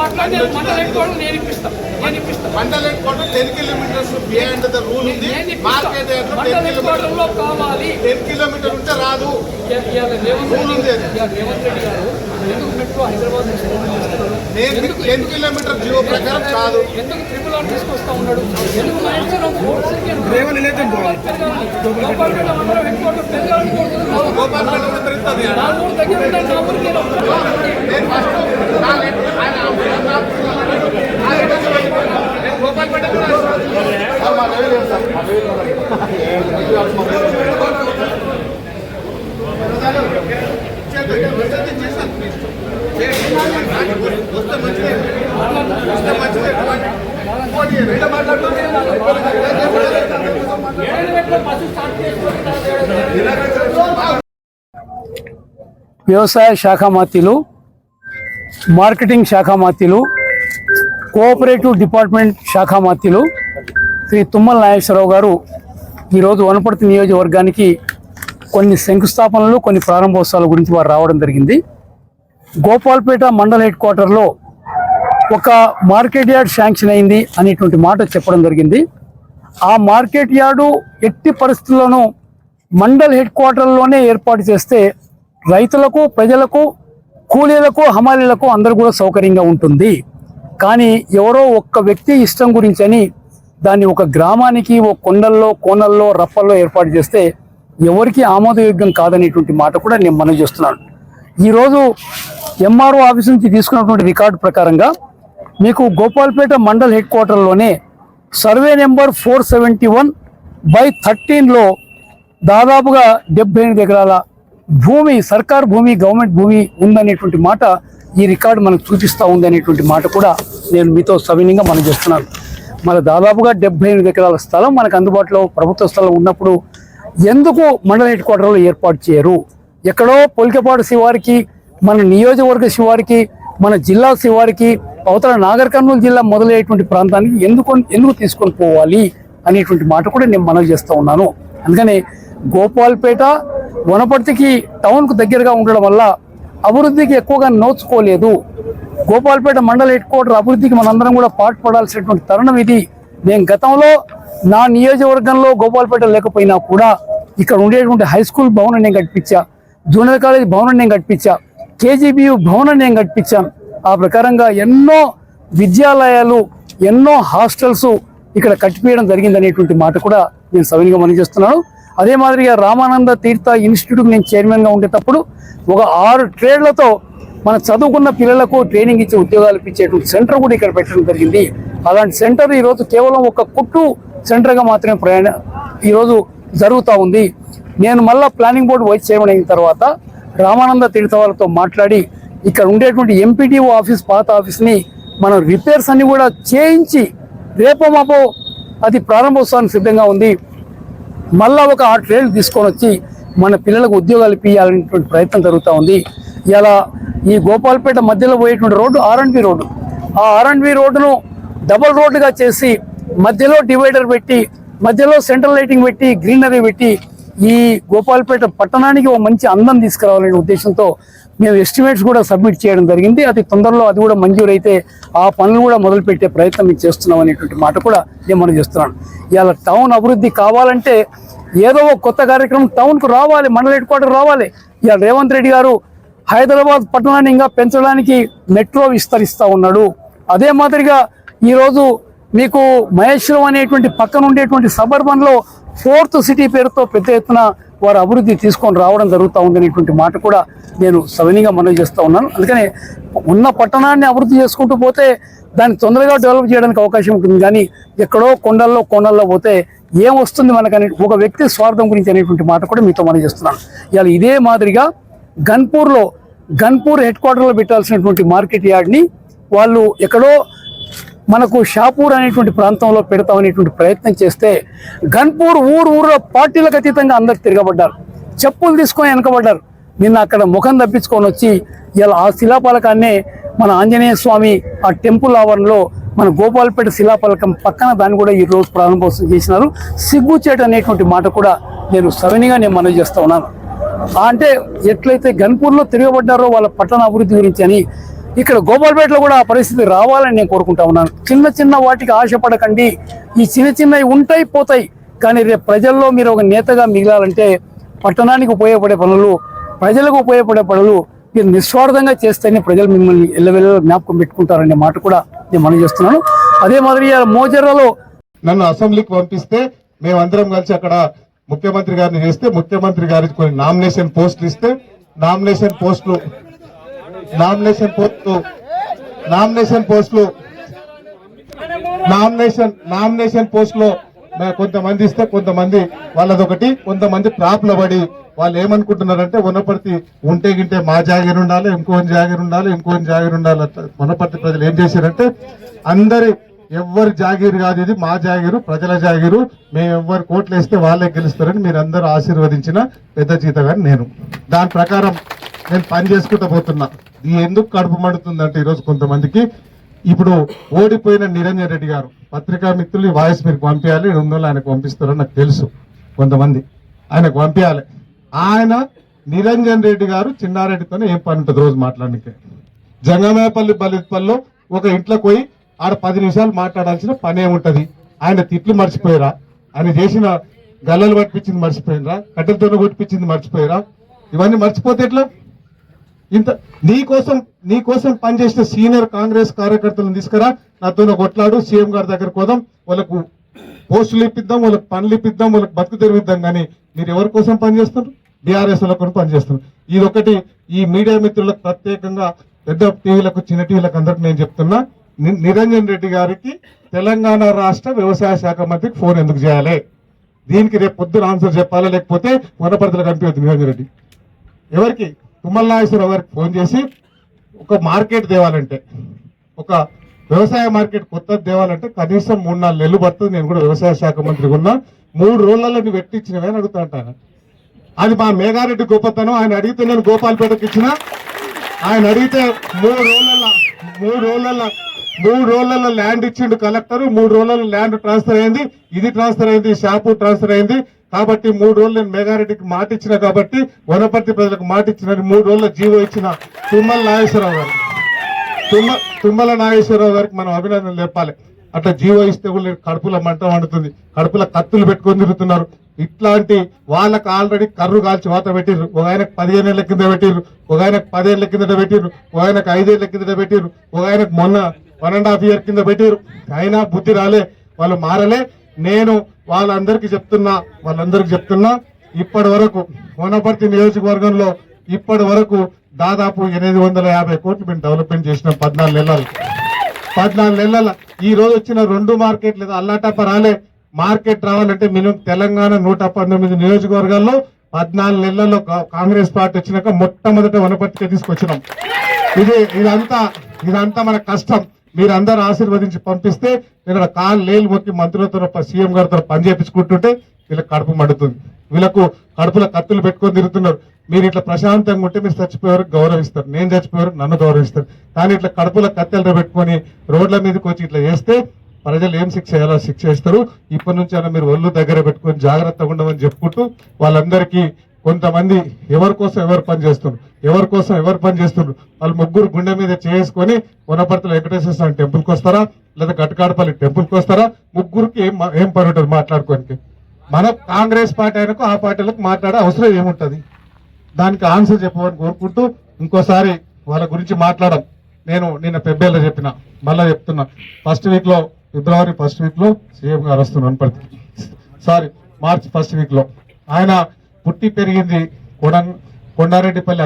Mandal head quarter 10 kilometres behind the rule ఉంది. Market 10 kilometre ఉంటే రాదు. నేను 10 కిలోమీటర్ జీవో ప్రకారం కాదు. వ్యవసాయ శాఖ మంత్రులు, మార్కెటింగ్ శాఖ మంత్రులు, కోఆపరేటివ్ డిపార్ట్మెంట్ శాఖ మంత్రులు శ్రీ తుమ్మల నాగేశ్వరరావు గారు ఈరోజు వనపర్తి నియోజకవర్గానికి కొన్ని శంకుస్థాపనలు, కొన్ని ప్రారంభోత్సవాల గురించి వారు రావడం జరిగింది. గోపాల్పేట మండల హెడ్ క్వార్టర్లో ఒక మార్కెట్ యార్డ్ శాంక్షన్ అయింది అనేటువంటి మాట చెప్పడం జరిగింది. ఆ మార్కెట్ యార్డు ఎట్టి పరిస్థితుల్లోనూ మండల్ హెడ్ క్వార్టర్లోనే ఏర్పాటు చేస్తే రైతులకు, ప్రజలకు, కూలీలకు, హమాలీలకు అందరూ కూడా సౌకర్యంగా ఉంటుంది. కానీ ఎవరో ఒక్క వ్యక్తి ఇష్టం గురించి అని దాన్ని ఒక గ్రామానికి, ఒక కొండల్లో, కోనల్లో, రప్పల్లో ఏర్పాటు చేస్తే ఎవరికి ఆమోదయోగ్యం కాదనేటువంటి మాట కూడా నేను మనవి చేస్తున్నాను. ఈరోజు ఎంఆర్ఓ ఆఫీస్ నుంచి తీసుకున్నటువంటి రికార్డు ప్రకారంగా మీకు గోపాల్పేట మండల్ హెడ్ క్వార్టర్లోనే సర్వే నెంబర్ 471/13లో దాదాపుగా 78 ఎకరాల భూమి, సర్కార్ భూమి, గవర్నమెంట్ భూమి ఉందనేటువంటి మాట ఈ రికార్డు మనకు సూచిస్తూ ఉంది అనేటువంటి మాట కూడా నేను మీతో సవినీయంగా మనం చేస్తున్నాను. మన దాదాపుగా 78 ఎకరాల స్థలం మనకు అందుబాటులో ప్రభుత్వ స్థలం ఉన్నప్పుడు ఎందుకు మండల హెడ్ క్వార్టర్లో ఏర్పాటు చేయరు? ఎక్కడో పొలికపాడు శివారికి, మన నియోజకవర్గ శివారికి, మన జిల్లా శివారికి, అవతల నాగర్ కర్నూలు జిల్లా మొదలయ్యేటువంటి ప్రాంతానికి ఎందుకు తీసుకొని పోవాలి అనేటువంటి మాట కూడా నేను మనవి చేస్తూ ఉన్నాను. అందుకని గోపాల్పేట వనపర్తికి టౌన్కు దగ్గరగా ఉండడం వల్ల అభివృద్ధికి ఎక్కువగా నోచుకోలేదు. గోపాల్పేట మండల హెడ్ క్వార్టర్ అభివృద్ధికి మనందరం కూడా పాటుపడాల్సినటువంటి తరుణం ఇది. నేను గతంలో నా నియోజకవర్గంలో గోపాల్పేట లేకపోయినా కూడా ఇక్కడ ఉండేటువంటి హై స్కూల్ భవనం నేను కట్టించా, జూనియర్ కాలేజ్ భవనం నేను కట్టించా, కేజీబీయూ భవనం నేను కట్టించాను. ఆ ప్రకారంగా ఎన్నో విద్యాలయాలు, ఎన్నో హాస్టల్స్ ఇక్కడ కట్టిపేయడం జరిగిందనేటువంటి మాట కూడా నేను సవినిగా మనం చేస్తున్నాను. అదే మాదిరిగా రామానంద తీర్థ ఇన్స్టిట్యూట్కి నేను చైర్మన్గా ఉండేటప్పుడు ఒక 6 ట్రేడ్లతో మన చదువుకున్న పిల్లలకు ట్రైనింగ్ ఇచ్చే ఉద్యోగాలు ఇప్పించేటువంటి సెంటర్ కూడా ఇక్కడ పెట్టడం జరిగింది. అలాంటి సెంటర్ ఈరోజు కేవలం ఒక కుట్టు సెంటర్గా మాత్రమే ఈరోజు జరుగుతూ ఉంది. నేను మళ్ళీ ప్లానింగ్ బోర్డు వైస్ చైర్మన్ అయిన తర్వాత రామానంద తీర్థ వాళ్ళతో మాట్లాడి ఇక్కడ ఉండేటువంటి ఎంపీడీఓ ఆఫీస్, పాత ఆఫీస్ని మనం రిపేర్స్ అన్ని కూడా చేయించి రేపో మాపో అది ప్రారంభోత్సవానికి సిద్ధంగా ఉంది. మళ్ళా ఒక 6 ట్రేడ్లు తీసుకొని వచ్చి మన పిల్లలకు ఉద్యోగాలు ఇప్పించాలనేటువంటి ప్రయత్నం జరుగుతూ ఉంది. ఇలా ఈ గోపాల్పేట మధ్యలో పోయేటువంటి రోడ్డు ఆర్ఎండ్బి రోడ్డు, ఆ ఆర్ఎండ్బి రోడ్డును డబుల్ రోడ్డుగా చేసి మధ్యలో డివైడర్ పెట్టి, మధ్యలో సెంట్రల్ లైటింగ్ పెట్టి, గ్రీనరీ పెట్టి ఈ గోపాల్పేట పట్టణానికి ఒక మంచి అందం తీసుకురావాలనే ఉద్దేశంతో మేము ఎస్టిమేట్స్ కూడా సబ్మిట్ చేయడం జరిగింది. అతి తొందరలో అది కూడా మంజూరైతే ఆ పనులు కూడా మొదలుపెట్టే ప్రయత్నం మేము చేస్తున్నాం అనేటువంటి మాట కూడా నేను మనం చేస్తున్నాను. ఇలా టౌన్ అభివృద్ధి కావాలంటే ఏదో ఒక కొత్త కార్యక్రమం టౌన్కు రావాలి, మండల హెడ్ క్వార్టర్ రావాలి. ఇలా రేవంత్ రెడ్డి గారు హైదరాబాద్ పట్టణాన్ని ఇంకా పెంచడానికి మెట్రో విస్తరిస్తూ ఉన్నాడు. అదే మాదిరిగా ఈరోజు మీకు మహేశ్వరం అనేటువంటి పక్కన ఉండేటువంటి సబర్బన్లో 4th సిటీ పేరుతో పెద్ద ఎత్తున వారు అభివృద్ధి తీసుకొని రావడం జరుగుతూ ఉందనేటువంటి మాట కూడా నేను సవినీగా మనవి చేస్తూ ఉన్నాను. అందుకని ఉన్న పట్టణాన్ని అభివృద్ధి చేసుకుంటూ పోతే దాన్ని తొందరగా డెవలప్ చేయడానికి అవకాశం ఉంటుంది. కానీ ఎక్కడో కొండల్లో పోతే ఏం వస్తుంది మనకని ఒక వ్యక్తి స్వార్థం గురించి అనేటువంటి మాట కూడా మీతో మనవి చేస్తున్నాను. ఇవాళ ఇదే మాదిరిగా గన్పూర్ హెడ్ క్వార్టర్లో పెట్టాల్సినటువంటి మార్కెట్ యార్డ్ని వాళ్ళు ఎక్కడో మనకు షాపూర్ అనేటువంటి ప్రాంతంలో పెడతామనేటువంటి ప్రయత్నం చేస్తే గన్పూర్ ఊరులో పార్టీలకు అతీతంగా అందరు తిరగబడ్డారు, చెప్పులు తీసుకొని వెనకబడ్డారు. నిన్న అక్కడ ముఖం తప్పించుకొని వచ్చి ఇలా ఆ శిలాపలకాన్నే మన ఆంజనేయ స్వామి ఆ టెంపుల్ ఆవరణలో మన గోపాల్పేట శిలాపలకం పక్కన దాన్ని కూడా ఈ రోజు ప్రారంభోత్సవం చేసినారు. సిగ్గుచేట అనేటువంటి మాట కూడా నేను సవినిగా మనవి చేస్తూ ఉన్నాను. అంటే ఎట్లయితే గన్పూర్లో తిరగబడ్డారో వాళ్ళ పట్టణ అభివృద్ధి గురించి అని ఇక్కడ గోపాల్పేటలో కూడా ఆ పరిస్థితి రావాలని నేను కోరుకుంటా ఉన్నాను. చిన్న చిన్న వాటికి ఆశపడకండి. ఈ చిన్న చిన్నవి ఉంటాయి పోతాయి, కానీ రేపు ప్రజల్లో మీరు ఒక నేతగా మిగిలాలంటే పట్టణానికి ఉపయోగపడే పనులు, ప్రజలకు ఉపయోగపడే పనులు మీరు నిస్వార్థంగా చేస్తేనే ప్రజలు మిమ్మల్ని ఎల్లవెల్ల జ్ఞాపకం పెట్టుకుంటారనే మాట కూడా నేను మనం చేస్తున్నాను. అదే మాదిరి మోజర్లలో నన్ను అసెంబ్లీకి పంపిస్తే మేమందరం కలిసి అక్కడ ముఖ్యమంత్రి గారిని చేస్తే ముఖ్యమంత్రి గారికి కొన్ని నామినేషన్ పోస్టులు ఇస్తే నామినేషన్ పోస్టులు కొంతమంది ఇస్తే కొంతమంది వాళ్ళదొకటి, కొంతమంది ప్రాప్ల పడి వాళ్ళు ఏమనుకుంటున్నారంటే వనపర్తి ఉంటే గింటే మా జాగిరి ఉండాలి, ఇంకోని జాగిరి ఉండాలి. వనపర్తి ప్రజలు ఏం చేశారంటే అందరి ఎవ్వరి జాగీరు కాదు, ఇది మా జాగీరు, ప్రజల జాగీరు, మేము ఎవ్వరు కోట్లు వేస్తే వాళ్ళే గెలుస్తారని మీరు అందరూ ఆశీర్వదించిన పెద్ద జీతగాని నేను. దాని ప్రకారం నేను పని చేసుకుంటూ పోతున్నా. ఇది ఎందుకు కడుపు మండుతుందంటే ఈరోజు కొంతమందికి ఇప్పుడు ఓడిపోయిన నిరంజన్ రెడ్డి గారు పత్రికా మిత్రులు ఈ వాయిస్ మీరు పంపించాలి, ఉన్నోళ్ళు ఆయనకు పంపిస్తారని నాకు తెలుసు. కొంతమంది ఆయనకు పంపించాలి. ఆయన నిరంజన్ రెడ్డి గారు చిన్నారెడ్డితోనే ఏం పని ఉంటుంది రోజు మాట్లాడడానికి. జంగమేపల్లి బలిపల్లిలో ఒక ఇంట్లోకి పోయి ఆడ 10 నిమిషాలు మాట్లాడాల్సిన పని ఏముంటది? ఆయన తిట్లు మర్చిపోయారా? ఆయన చేసిన గల్లలు పట్టించింది మర్చిపోయినరా? కట్టెలతో కొట్టిపించింది మర్చిపోయారా? ఇవన్నీ మర్చిపోతే ఎట్లా? ఇంత నీకోసం పనిచేసిన సీనియర్ కాంగ్రెస్ కార్యకర్తలను తీసుకురా, నాతో కొట్లాడు, సీఎం గారి దగ్గరకు పోదాం, వాళ్ళకు పోస్టులు ఇప్పిద్దాం, వాళ్ళకి పనులు ఇప్పిద్దాం, వాళ్ళకి బతుకు తెరిపిద్దాం. కానీ మీరు ఎవరి కోసం పనిచేస్తున్నారు? బీఆర్ఎస్ వాళ్ళ కోసం పనిచేస్తున్నారు. ఇది ఒకటి ఈ మీడియా మిత్రులకు ప్రత్యేకంగా పెద్ద టీవీలకు చిన్న టీవీలకు అందరికి నేను చెప్తున్నా, నిరంజన్ రెడ్డి గారికి తెలంగాణ రాష్ట్ర వ్యవసాయ శాఖ మంత్రికి ఫోన్ ఎందుకు చేయాలి? దీనికి రేపు పొద్దున ఆన్సర్ చెప్పాలా, లేకపోతే వనపర్తిలో కనిపించదు నిరంజన్ రెడ్డి. ఎవరికి? తుమ్మల నాగేశ్వరరావు గారికి ఫోన్ చేసి ఒక మార్కెట్ తేవాలంటే, ఒక వ్యవసాయ మార్కెట్ కొత్తది తేవాలంటే కనీసం 3-4 నెలలు పడుతుంది. నేను కూడా వ్యవసాయ శాఖ మంత్రిగా ఉన్నా. 3 రోజులలో నువ్వు పెట్టించినవే అని అడుగుతా అంటాను. అది మా మేఘారెడ్డి గొప్పతనం. ఆయన అడిగితే నేను గోపాల్పేటకి ఇచ్చిన, ఆయన అడిగితే 3 రోజులలో ల్యాండ్ ఇచ్చిండు కలెక్టర్. 3 రోజులలో ల్యాండ్ ట్రాన్స్ఫర్ అయింది, ఇది ట్రాన్స్ఫర్ అయింది, షాపు ట్రాన్స్ఫర్ అయింది. కాబట్టి 3 రోజులు నేను మేఘారెడ్డికి మాట ఇచ్చిన, కాబట్టి వనపర్తి ప్రజలకు మాట ఇచ్చిన 3 రోజుల జీవో ఇచ్చిన తుమ్మల నాగేశ్వరరావు గారికి మనం అభినందనలు చెప్పాలి. అట్లా జీవో ఇస్తే కూడా కడుపుల మంట వండుతుంది, కడుపుల కత్తులు పెట్టుకొని తిరుగుతున్నారు. ఇట్లాంటి వాళ్ళకి ఆల్రెడీ కర్రు కాల్చి వాత పెట్టిర్రు. ఒక ఆయనకు 15 ఏళ్ల కింద పెట్టిర్రు, ఒక ఆయనకు 10 ఏళ్ల కిందట పెట్టిర్రు, ఒక ఆయనకు 5 ఏళ్ల కిందట పెట్టిర్రు, ఒక ఆయనకు మొన్న 1.5 year కింద పెట్టిర్రు. అయినా బుద్ధి రాలే, వాళ్ళు మారలే. నేను వాళ్ళందరికీ చెప్తున్నా ఇప్పటి వరకు వనపర్తి నియోజకవర్గంలో ఇప్పటి వరకు దాదాపు 850 కోట్లు మేము డెవలప్మెంట్ చేసినాం 14 నెలల. ఈ రోజు వచ్చిన 2 మార్కెట్ లేదా అల్లాటప్ప రాలే. మార్కెట్ రావాలంటే మినిమం తెలంగాణ 119 నియోజకవర్గాల్లో 14 నెలల్లో కాంగ్రెస్ పార్టీ వచ్చినాక మొట్టమొదట వనపర్తికి తీసుకొచ్చినాం. ఇదంతా మన కష్టం. మీరందరూ ఆశీర్వదించి పంపిస్తే నేను కాళ్ళు లేలు మొక్కి మంత్రులతో సీఎం గారితో పని చేపించుకుంటుంటే వీళ్ళకి కడుపు మండుతుంది. వీళ్ళకు కడుపుల కత్తులు పెట్టుకొని తిరుగుతున్నారు. మీరు ఇట్లా ప్రశాంతంగా ఉంటే మీరు చచ్చిపోయేవారు గౌరవిస్తారు, నేను చచ్చిపోయేవారు నన్ను గౌరవిస్తారు. కానీ ఇట్లా కడుపుల కత్తెలతో పెట్టుకొని రోడ్ల మీదకి వచ్చి ఇట్లా చేస్తే ప్రజలు ఏం శిక్ష చేయాలో శిక్ష చేస్తారు. ఇప్పటి నుంచి అయినా మీరు ఒళ్ళు దగ్గర పెట్టుకొని జాగ్రత్తగా ఉండమని చెప్పుకుంటూ వాళ్ళందరికీ కొంతమంది ఎవరి కోసం ఎవరు పని చేస్తున్నారు వాళ్ళు ముగ్గురు గుండె మీద చేసుకొని వనపర్తిలో వెంకటేశ్వర స్వామి టెంపుల్కి వస్తారా, లేదా గట్కాడపల్లి టెంపుల్కి వస్తారా? ముగ్గురికి ఏం పని ఉంటుంది మాట్లాడుకోనికి? మన కాంగ్రెస్ పార్టీ ఆయనకు ఆ పార్టీలకు మాట్లాడే అవసరం ఏముంటది? దానికి ఆన్సర్ చెప్పమని కోరుకుంటూ ఇంకోసారి వాళ్ళ గురించి మాట్లాడడం. నేను నిన్న పెబ్బేలో చెప్పిన, మళ్ళా చెప్తున్నా, ఫిబ్రవరి ఫస్ట్ వీక్ లో సీఎం గారు వస్తున్నారు వనపర్తికి. మార్చి ఫస్ట్ వీక్ లో. ఆయన పుట్టి పెరిగింది కొండారెడ్డిపల్లి